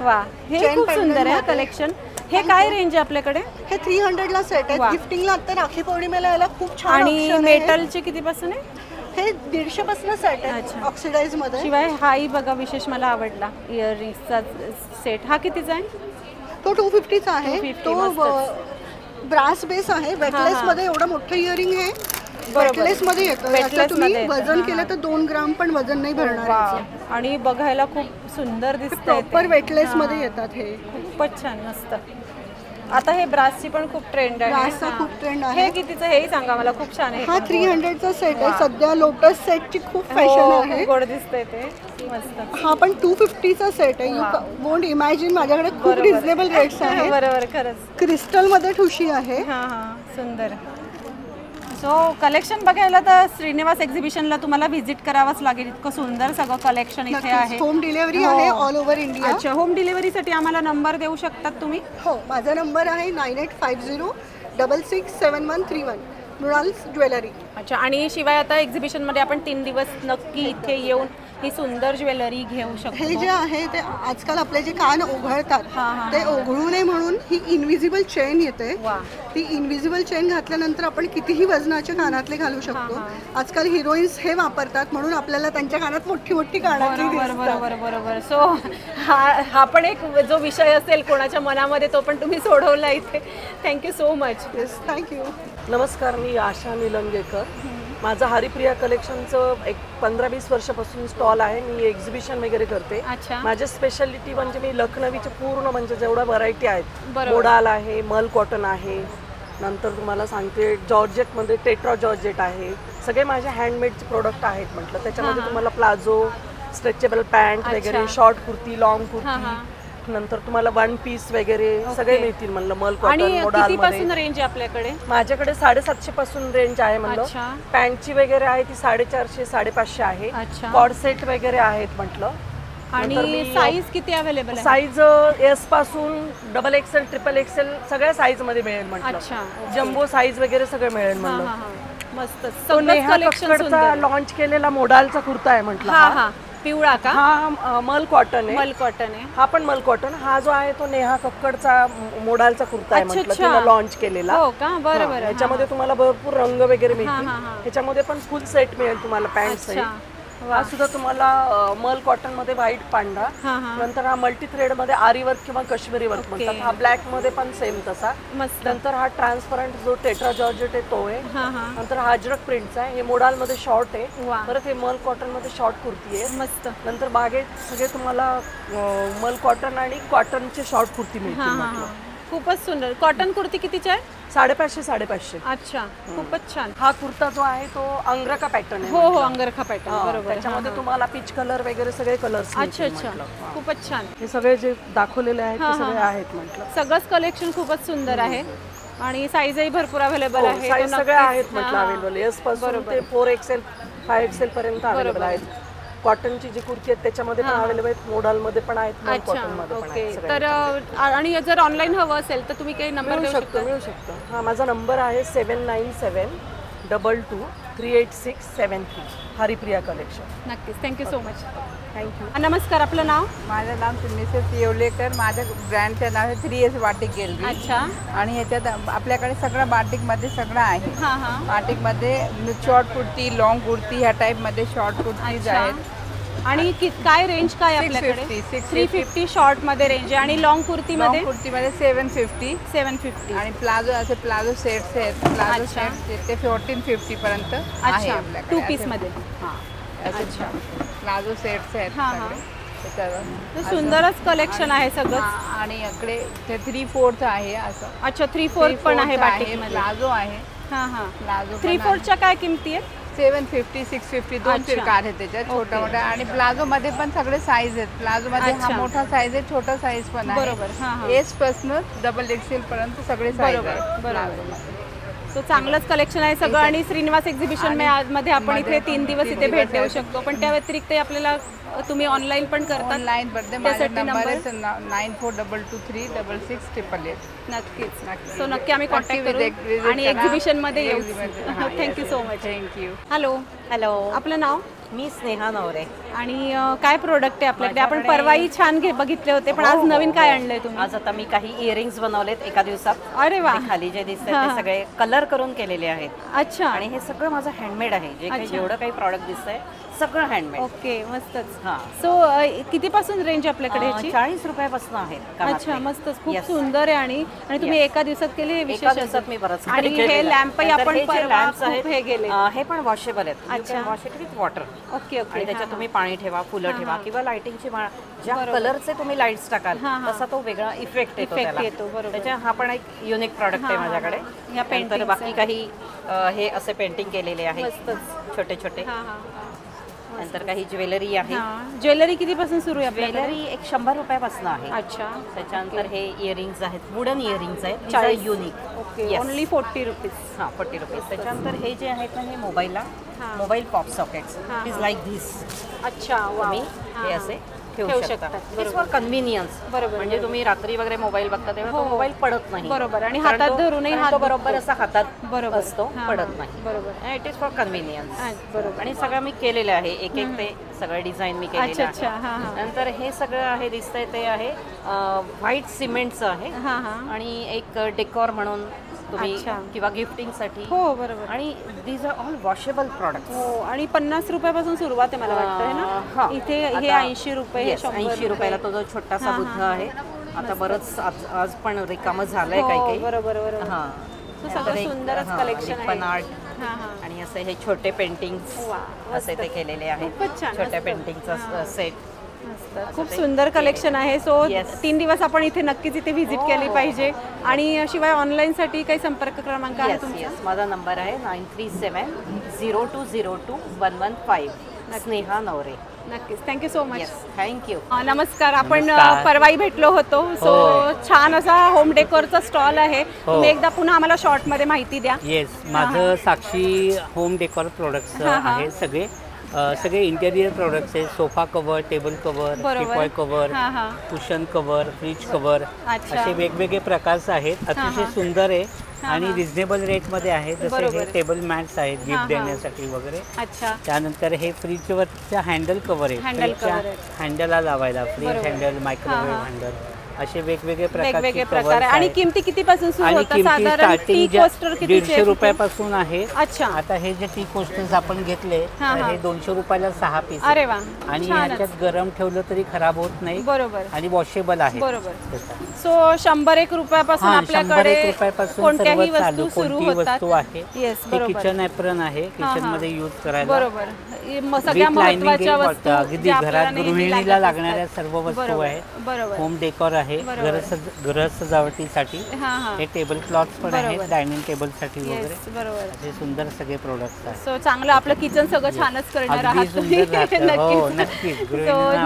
वा. हे खूप सुंदर आहे कलेक्शन. हे काय रेंज आहे आपल्याकडे? हे 300 ला सेट आहे. गिफ्टिंगला आता राखी पौर्णिमेला याला खूप छान. आणि मेटलचे किती पासून आहे? हे 150 पासून सेट आहे ऑक्सिडाइज मध्ये. शिवाय हाही बघा विशेष मला आवडला इयरिंग्सचा सेट. हा कितीचा आहे? तो 250चा आहे. तो ब्रास बेस आहे. वेटलेस मध्ये एवढं मोठं इयरिंग आहे. वेटलेस मध्ये येतं. तुम्ही वजन केलं तर 2 ग्राम पण वजन नाही भरणार. आणि बघायला खूप सुंदर दिसतं. प्रॉपर वेटलेस मध्ये येतात. हे खूपच छान मस्त. आता हे ब्रासची पण खूप ट्रेंड आहे. ब्रासचा खूप ट्रेंड आहे. हे कितीचं हेही सांगा मला. खूप छान आहे. हा 300चा सेट आहे. सध्या लोटस सेटची खूप फॅशन आहे. गोड दिसतंय ते. मस्त. हा पण 250चा सेट आहे. You won't imagine. माझ्याकडे खूप रिझनेबल रेट्स आहेत. बरोबर. खरंच. क्रिस्टल मध्ये ठुशी आहे. सुंदर. सो कलेक्शन बघायला तर श्रीनिवास एक्झिबिशनला तुम्हाला व्हिजिट करावंच लागेल. इतकं सुंदर सगळं कलेक्शन इथे आहे. होम डिलिव्हरी आहे ऑल ओव्हर इंडिया. अच्छा. होम डिलिव्हरीसाठी आम्हाला नंबर देऊ शकतात तुम्ही? हो. माझा नंबर आहे 9850667131. मृणाल ज्वेलरी. अच्छा. आणि शिवाय आता एक्झिबिशनमध्ये आपण 3 दिवस नक्की इथे येऊन ही सुंदर ज्वेलरी घेऊ शकतो. हे जे आहे ते आजकाल आपले जे कान ओघळतात ते ओघळू नये म्हणून ही इनविजिबल चेन येते. ती इनविजिबल चेन घातल्यानंतर आपण कितीही वजनाचे कानातले घालू शकतो. आजकाल हिरोईन्स हे वापरतात म्हणून आपल्याला त्यांच्या कानात मोठी मोठी कानातली दिसतात. बरोबर. सो हा पण एक जो विषय असेल कोणाच्या मनामध्ये तो पण तुम्ही सोडवला इथे. Thank you so much. Yes, thank you. नमस्कार, मी आशा निलंगेकर. माझं हरिप्रिया कलेक्शनचं एक 15-20 वर्षापासून स्टॉल आहे. मी एक्झिबिशन वगैरे करते. माझी स्पेशालिटी म्हणजे मी लखनवीचे पूर्ण म्हणजे जेवढ्या व्हरायटी आहेत, मोडाल आहे, मल कॉटन आहे, नंतर तुम्हाला सांगते जॉर्जेटमध्ये टेट्रा जॉर्जेट आहे, सगळे माझे हँडमेडचे प्रोडक्ट आहेत म्हटलं. त्याच्यामध्ये तुम्हाला प्लाझो, स्ट्रेचेबल पॅन्ट वगैरे, शॉर्ट कुर्ती, लॉंग कुर्ती, नंतर तुम्हाला वन पीस वगैरे सगळे मिळतील म्हणलं. मल कॉटन मोडाल मध्ये रेंज आपल्याकडे माझ्याकडे 750 पासून रेंज आहे म्हणलं. पॅन्टची वगैरे आहे ती 450 550 आहे. कॉर्ड सेट वगैरे आहेत म्हटलं. आणि साईज किती अवेलेबल आहे? साईज एस पासून डबल एक्सेल, ट्रिपल एक्सेल सगळ्या साईज मध्ये मिळेल म्हटलं. जम्बो साईज वगैरे सगळं मिळेल म्हणलं. मस्त. तो नेहा कक्कडचा लॉन्च केलेला मोडालचा कुर्ता आहे म्हटलं. पिवळा का? हा मल कॉटन आहे. मल कॉटन आहे. हा पण मल कॉटन. हा जो आहे तो नेहा कक्कडचा मोडालचा कुर्ता आहे म्हटलं. तिला लॉन्च केलेला. हो का? बरोबर. याच्यामध्ये तुम्हाला भरपूर रंग वगैरे मिळतील. ह्याच्यामध्ये पण फुल सेट मिळेल तुम्हाला पॅन्ट सहित. हा सुद्धा तुम्हाला मल कॉटन मध्ये व्हाईट पांढरा, नंतर हा मल्टी थ्रेड मध्ये आरी वर्क किंवा काश्मीरी वर्क म्हणतात. हा ब्लॅक मध्ये पण सेम तसा. नंतर हा ट्रान्सपरंट जो टेट्रा जॉर्जेट आहे तो आहे. नंतर हा अजरक प्रिंटचा आहे. हे मोडाल मध्ये शॉर्ट आहे. परत हे मल कॉटन मध्ये शॉर्ट कुर्ती आहे. मस्त. नंतर बागेत सगळे तुम्हाला मल कॉटन आणि कॉटनचे शॉर्ट कुर्ती मिळतील. खूपच सुंदर. कॉटन कुर्ती कितीची आहे? 550. अच्छा, खूपच छान. हा कुर्ता जो आहे तो अंगरखा पॅटर्न आहे. हो, अंगरखा पॅटर्न. बरोबर. त्याच्यामध्ये तुम्हाला पीच कलर वगैरे सगळे कलर्स. अच्छा, खूपच छान. हे सगळे जे दाखवलेले आहेत ते सगळे आहेत म्हटलं. सगळंच कलेक्शन खूपच सुंदर आहे आणि साईजही भरपूर अवेलेबल आहे. साईज सगळे आहेत म्हटलं अवेलेबल. एस पासून ते 4XL 5XL पर्यंत अवेलेबल आहेत. कॉटनची जी कुर्ती आहेत त्याच्यामध्ये पण अवेलेबल आहेत. मोडाल मध्ये पण आहेत, कॉटन मध्ये पण आहेत. तर आणि जर ऑनलाईन हवं असेल तर तुम्ही काही नंबर मिळू शकतो. हा माझा नंबर आहे 7972238673. हरिप्रिया कलेक्शन. नक्कीच. Thank you so much. थँक्यू. नमस्कार, आपलं नाव? माझं नाव मिसेस येवलेकर. माझ्या ब्रँडचं नाव आहे 3S बाटिक गॅलरी. अच्छा. आणि ह्याच्यात आपल्याकडे सगळं बाटिकमध्ये सगळं आहे. बाटिकमध्ये शॉर्ट कुर्ती, लॉंग कुर्ती ह्या टाईपमध्ये शॉर्ट कुर्तीज आहेत. आणि काय रेंज काय आपल्याकडे? 350 शॉर्ट मध्ये रेंज आहे. आणि लॉंग कुर्तीमध्ये? कुर्तीमध्ये 750 आणि प्लाझो असे प्लाझो सेट्स आहेत. प्लाझो सेट्स ते 1450 पर्यंत आहे आपल्याकडे. 2 पीस मध्ये. अच्छा, प्लाझो सेट्स आहेत. सुंदरच कलेक्शन आहे सगळं. आणि इकडे 3/4 आहे असं. अच्छा, 3/4 पण आहे बाटिक मध्ये. प्लाझो आहे. प्लाझो 3/4च्या काय किमती आहेत? 750 650 दोन प्रकार आहेत त्याच्यात, छोटा मोठा. आणि प्लाझो मध्ये पण सगळे साईज आहेत. प्लाझो मध्ये हा मोठा साईज आहे, छोटा साईज पण आहे. बरोबर. एस पासून डबल एक्सेल पर्यंत सगळे साईज आहेत. बरोबर. सो चांगलंच कलेक्शन आहे सगळं. आणि श्रीनिवास एक्झिबिशन मध्ये आपण इथे 3 दिवस इथे भेट देऊ शकतो. पण त्या व्यतिरिक्त आपल्याला तुम्ही ऑनलाईन पण करता? ऑनलाईन पडते. माझा नंबर आहे 9422366688. नक्कीच. सो नक्की आम्ही कॉन्टॅक्ट करू आणि एक्झिबिशन मध्ये येऊ. Thank you so much. Thank you. Hello. आपलं नाव? मी स्नेहा नवरे. आणि काय प्रोडक्ट आहे आपल्याकडे? आपण परवाही छान बघितले होते, पण आज नवीन काय आणलंय तुम्ही? आज आता मी काही इयरिंग्स बनवलेत एका दिवसात. अरे वा. खाली जे दिसतात ते सगळे कलर करून केलेले आहेत. अच्छा. आणि हे सगळं माझं हँडमेड आहे. जे काही जेवढं काही प्रॉडक्ट दिसतंय सगळं हँडमेड. ओके, मस्तच. सो कितीपासून रेंज आपल्याकडे? 40 रुपयापासून आहे. अच्छा, मस्तच. खूप सुंदर आहे. आणि तुम्ही एका दिवसात केले हे विशेष दिवसात मी बरंच. आणि हे लॅम्पही आपण हे गेले. हे पण वॉशेबल आहेत. अच्छा, wash it with water. Okay. आणि त्याच्यात तुम्ही पाणी ठेवा, फुलं ठेवा किंवा लाइटिंगची ज्या कलरचे तुम्ही लाईट्स टाकाल तसा तो वेगळा इफेक्ट येतो. त्याच्या हा पण एक युनिक प्रॉडक्ट आहे माझ्याकडे. नंतर बाकी काही हे असे पेंटिंग केलेले आहे छोटे छोटे. नंतर काही ज्वेलरी आहे. ज्वेलरी कितीपासून सुरू आहे? ज्वेलरी एक 100 रुपयापासून आहे. अच्छा. त्याच्यानंतर हे इयरिंग्स आहेत, वुडन इयरिंग्स आहेत, unique. Okay. Only 40 rupees. 40 rupees. त्याच्यानंतर हे जे आहेत ना, हे mobile pop sockets is like this. अच्छा. तुम्ही हे असे ठेवू शकता. For convenience. बरोबर. म्हणजे तुम्ही रात्री वगैरे मोबाईल बघता तेव्हा तो मोबाईल पडत नाही. बरोबर. आणि हातात धरूनही हात बरोबर असा हातात बरोबर असतो, पडत नाही. बरोबर. It is for convenience. बरोबर. आणि सगळं मी केलेलं आहे. एक ते सगळं डिझाईन मी केलेलं आहे. नंतर हे सगळं आहे दिसतंय ते आहे व्हाईट सिमेंटचं आहे आणि एक डेकोर म्हणून तुम्ही किंवा गिफ्टिंगसाठी. हो बरोबर. आणि these are all washable product. हो आणि 50 रुपयापासून सुरुवात आहे मला वाटतं आहे ना. इथे हे 80 रुपये, 80 रुपयाला तो जो छोटासा बुद्ध आहे. आता बरंच आज पण रिकामं झालंय काही काही. बरोबर बरोबर. हां सगळं सुंदरच कलेक्शन आहे. आर्ट आणि असे हे छोटे पेंटिंग्स असे ते केलेले आहेत. छोट्या पेंटिंगचा सेट. खूप सुंदर कलेक्शन आहे. सो 3 दिवस आपण इथे नक्कीच इथे व्हिजिट केली पाहिजे. आणि शिवाय ऑनलाईनसाठी काही संपर्क क्रमांक आहे तुमचा? माझा नंबर आहे 9370202115. स्नेहा नवरे. नक्कीच. Thank you so much. थँक्यू. नमस्कार. आपण परवाही भेटलो होतो. सो छान असा होम डेकोरचा स्टॉल आहे. तुम्ही एकदा पुन्हा आम्हाला शॉर्टमध्ये माहिती द्या. येस, माझं साक्षी होम डेकोर प्रोडक्ट्स आहे. सगळे इंटेरियर प्रोडक्ट्स आहेत. Sofa cover, table cover, teapoy cover, cushion cover, fridge cover असे वेगवेगळे प्रकारचे आहेत. अतिशय सुंदर आहे आणि रिझनेबल रेटमध्ये आहे. जसे हे टेबल मॅट्स आहेत गिफ्ट देण्यासाठी वगैरे. त्यानंतर हे फ्रीजवरच्या हँडल कव्हर आहे. फ्रीजच्या हँडलला लावायला फ्रीज हँडल, मायक्रोवेव्ह हँडल असे वेगवेगळे प्रकार. आणि किमती कितीपासून सुरू होतात? साधारण टी कोस्टर किती? 150 रुपयापासून आहे. आता हे जे टी कोस्टर्स आपण घेतले हे 200 रुपयाला 6 पीस. अरे वा. आणि ह्याच्यात गरम ठेवलं तरी खराब होत नाही. बरोबर. आणि वॉशेबल आहे. बरोबर. सो 101 रुपयापासून आपल्याकडे कोणत्याही वस्तू सुरू होतात. आहे. किचन ॲप्रन आहे. किचन मध्ये यूज करायला. बरोबर. सगळ्या महत्त्वाच्या वस्तू अगदी घरात गृहिणीला लागणाऱ्या सर्व वस्तू आहेत. बरोबर. होम डेकोर आहे. घर सजावटीसाठी हे टेबल क्लॉथ पण आहेत. डायनिंग टेबल साठी वगैरे. बरोबर. हे सुंदर सगळे प्रोडक्ट्स आहेत. सो चांगलं आपलं किचन सगळं छानच करणार आहात तुम्ही. नक्कीच.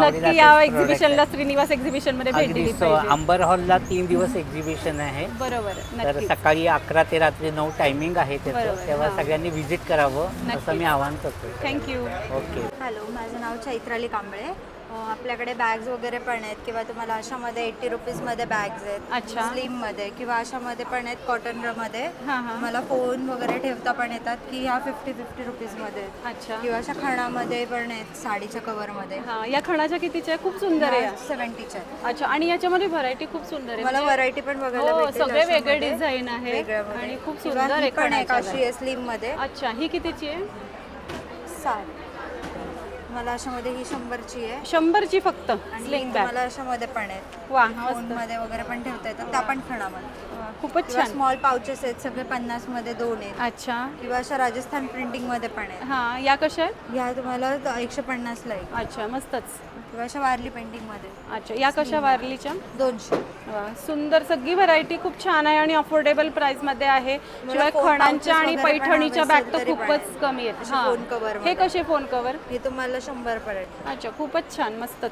नक्की या एक्झिबिशनला, श्रीनिवास एक्झिबिशन मध्ये भेट दिली पाहिजे. अंबर हॉलला 3 दिवस एक्झिबिशन आहे. बरोबर. तर सकाळी 11 ते रात्री 9 टायमिंग आहे त्याचं. तेव्हा सगळ्यांनी व्हिजिट करावं असं मी आवाहन करतो. थँक्यू. ओके. हॅलो, माझं नाव चैत्राली कांबळे. आपल्याकडे बॅग्स वगैरे पण आहेत किंवा तुम्हाला अशामध्ये 80 रुपीजमध्ये बॅग्स आहेत. स्लिममध्ये किंवा अशामध्ये पण आहेत कॉटनमध्ये. मला फोन वगैरे ठेवता पण येतात की ह्या 50 रुपीजमध्ये. किंवा अशा खणामध्ये पण आहेत साडीच्या कव्हरमध्ये. या खणाच्या कितीच्या? खूप सुंदर आहे. 70च्या. अच्छा. आणि याच्यामध्ये व्हरायटी खूप सुंदर आहे. मला व्हरायटी पण बघायला भेटते. सगळे वेगळे डिझाईन आहे आणि खूप सुंदर आहे. पण एक अशी आहे स्लिममध्ये. अच्छा. ही कितीची आहे? 60. मला अशामध्ये ही 100ची आहे. 100ची फक्त स्लिंग बॅग. मला अशामध्ये पण आहेत. वा. मध्ये वगैरे पण ठेवता येतात. त्या पण खणामध्ये. खूपच छान. स्मॉल पाउचेस आहेत सगळे 50 मध्ये 2 आहेत. अच्छा. किंवा अशा राजस्थान प्रिंटिंग मध्ये पण आहेत. या कशा आहेत? ह्या तुम्हाला 150 ला आहे. अच्छा. मस्तच. किंवा अशा वारली पेंटिंग मध्ये. अच्छा. या कशा वारलीच्या? 200. सुंदर. सगळी व्हरायटी खूप छान आहे आणि अफोर्डेबल प्राइस मध्ये आहे. शिवाय खणांच्या आणि पैठणीच्या बॅग तर खूपच कमी आहेत. Phone cover. हे कसे फोन कव्हर? हे तुम्हाला 100 पडेल. अच्छा. खूपच छान. मस्तच.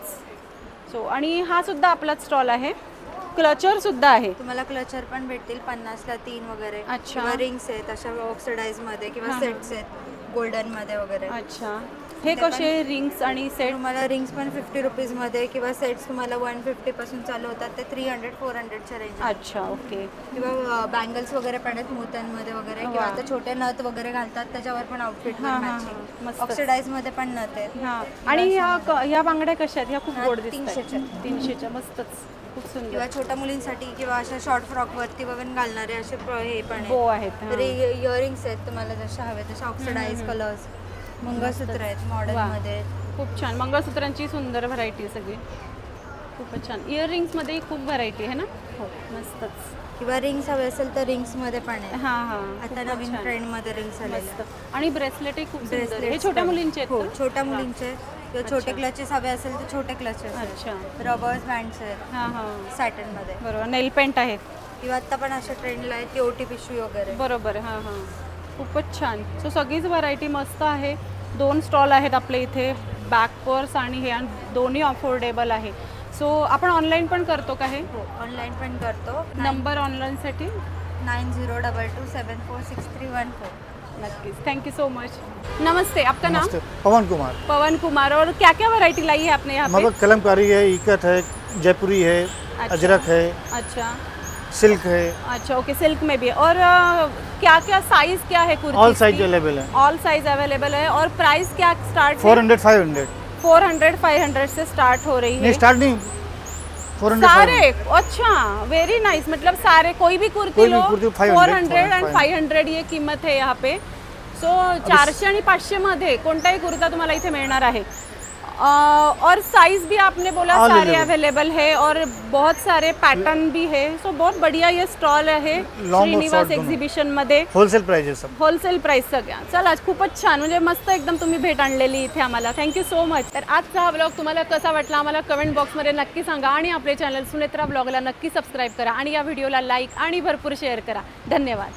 सो आणि हा सुद्धा आपलाच स्टॉल आहे. क्लचर सुद्धा आहे. तुम्हाला क्लचर पण भेटतील 50 ला 3 वगैरे. अच्छा. रिंग्स आहेत अशा ऑक्सिडाइज मध्ये किंवा सेट्स आहेत गोल्डन मध्ये वगैरे. अच्छा. हे कसे रिंग्स आणि सेट? तुम्हाला रिंग्स पण 50 रुपीज मध्ये किंवा सेट्स तुम्हाला 150 पासून चालू होतात ते 300-400च्या रेंज. अच्छा. ओके. किंवा बँगल्स वगैरे पण आहेत मोत्यांमध्ये वगैरे किंवा आता छोटे नथ वगैरे घालतात त्याच्यावर पण आउटफिट मॅचिंग. ऑक्सिडाइज मध्ये पण नथ आहेत. आणि ह्या बांगड्या कशा आहेत? ह्या खूप गोड दिसतात. 300च्या. मस्तच. खूप सुंदर. किंवा छोट्या मुलींसाठी किंवा अशा शॉर्ट फ्रॉक वरती वगैरे घालणारे असे हे पण आहेत. इयरिंग्स आहेत तुम्हाला जशा हवे तशा ऑक्सिडाइज कलर्स. मंगळसूत्र आहेत मॉडर्न मध्ये. खूप छान. मंगळसूत्रांची सुंदर व्हरायटी सगळी. खूपच छान. इयरिंग्स मध्ये खूप व्हरायटी आहे ना? हो. मस्तच. किंवा रिंग्स हवे असेल तर रिंग्स मध्ये पण आहे. आता नवीन ट्रेंड मध्ये रिंग्स आले. आणि ब्रेसलेट खूप सुंदर. हे छोट्या मुलींचे आहेत? हो, छोट्या मुलींचे. किंवा छोटे क्लचेस हवे असेल तर छोटे क्लचेस. अच्छा. रबर्स बँड्स आहेत सॅटन मध्ये. बरोबर. नेल पेंट आहेत. किंवा आता पण अशा ट्रेंडला आहे ओटी पिशवी वगैरे. बरोबर. खूपच छान. सो सगळीच व्हरायटी मस्त आहे. 2 स्टॉल आहेत आपले इथे. बॅक पर्स आणि हे दोन्ही अफोर्डेबल आहे. सो आपण ऑनलाईन पण करतो का? हे ऑनलाईन पण करतो. नंबर ऑनलाईनसाठी 9022746314. नक्कीज. Thank you so much. नमस्ते. आपका नाम? पवन कुमार. पवन कुमार. और क्या क्या वैरायटी लाई है आपने यहाँ पे? कलमकारी है, इकट है, जयपुरी है, अजरक है, अच्छा, सिल्क है. अच्छा. ओके. सिल्क में भी. और क्या क्या साइज क्या है कुर्ती? ऑल साइज अवेलेबल है. ऑल साइज अवेलेबल है. और प्राइस क्या स्टार्ट? 400 500. 400-500 से स्टार्ट हो रही है। नहीं स्टार्ट नहीं, 400 सारे अच्छा, वेरी नाइस। मतलब सारे कोई भी कुर्ती लो 400 and 500 ये कीमत है यहाँ पे। सो 400 आणि 500 मध्ये कोणताही कुर्ता तुम्हाला इथे मिळणार आहे। और साइज भी आपने बोला सारे अवेलेबल है और बहुत सारे पैटर्न भी है। सो बहुत बढ़िया ये स्टॉल है श्रीनिवास एक्झिबिशन मध्ये। होलसेल प्राइस आहे सब, होलसेल प्राइस सगळ्या। चला खूपच छान, म्हणजे मस्त एकदम तुम्ही भेट आणलेली इथे आम्हाला। Thank you so much. तर आजचा हा ब्लॉग तुम्हाला कसा वाटला आम्हाला कमेंट बॉक्समध्ये नक्की सांगा आणि आपले चॅनल सुनेत्रा ब्लॉगला नक्की सबस्क्राईब करा आणि या व्हिडिओला लाईक आणि भरपूर शेअर करा। धन्यवाद।